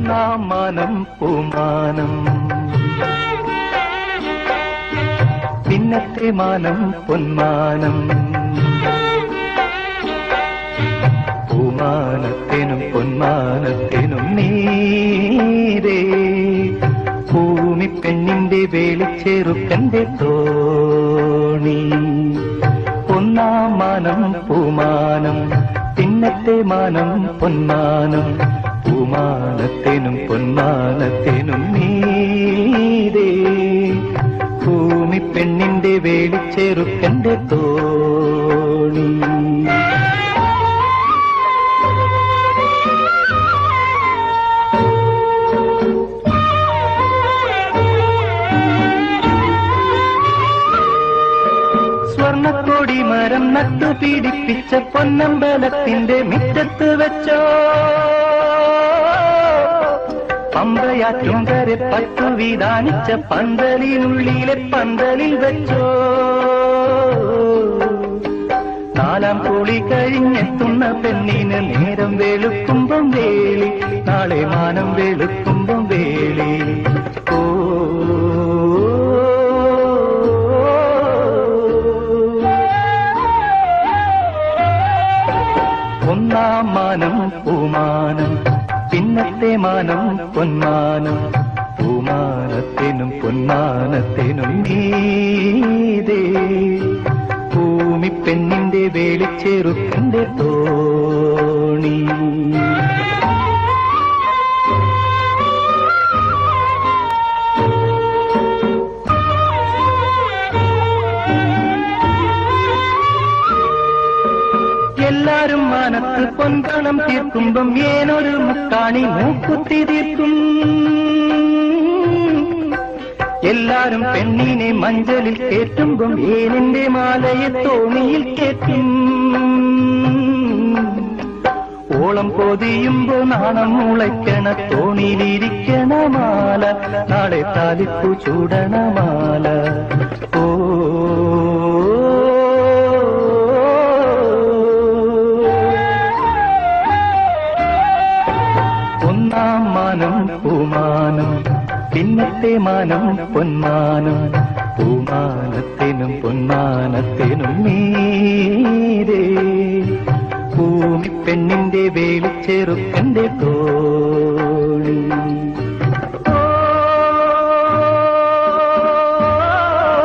പൊന്നാം മാനം പൂമാനം പിന്നത്തെ മാനം പൊന്മാനം പൂമാനത്തിനും പൊന്മാനത്തിനും നീരേ ഭൂമി പെണ്ണിന്റെ വേളിച്ചെറുക്കന്റെ തോണി ഒന്നാം മാനം പൂമാനം പിന്നത്തെ മാനം പൊന്മാനം പൂമാനത്തിനും പൊന്മാനത്തിനും നീരേ ഭൂമി പെണ്ണിന്റെ വേളിച്ചെറുക്കന്റെ തോണി സ്വർണ്ണക്കൊടി മരം നട്ടു പീഡിപ്പിച്ച പൊന്നമ്പലത്തിന്റെ മുറ്റത്ത് വെച്ചോ പമ്പയാറ്റും വരെ പറ്റു വിധാനിച്ച പന്തലിനുള്ളിലെ പന്തലിൽ വെച്ചോ നാലാം കുളി കഴിഞ്ഞെത്തുന്ന പെണ്ണിന് നേരം വെളുക്കുമ്പം വേളി നാളെ മാനം വെളുക്കുമ്പം വേളി ഒന്നാം മാനം പൂമാനം പിന്നത്തെ മാനം പൊന്മാനം പൂമാനത്തിനും പൊന്മാനത്തിനും നീതേ ഭൂമി പെണ്ണിന്റെ വേളിച്ചെറുക്കന്റെ തോണി എല്ലാരും മാനത്ത് പൊൻകണം തീർക്കുമ്പം ഏനൊരു മുക്കാണി മൂക്കുത്തി തീർക്കും എല്ലാരും പെണ്ണിനെ മഞ്ചലിൽ കേറ്റുമ്പം ഏനിന്റെ മാലയെ തോണിയിൽ കേറ്റും ഓളം പൊതിയുമ്പോ നാണം മുളയ്ക്കണ തോണിയിലിരിക്കണ മാല നാളെ താലിപ്പു ചൂടണ മാല ഓ ഒന്നാം മാനം പൂമാനം പിന്നത്തെ മാനം പൊന്മാനം പൂമാനത്തിനും പൊന്മാനത്തിനും നീരേ ഭൂമി പെണ്ണിന്റെ വേളിച്ചെറുക്കന്റെ തോ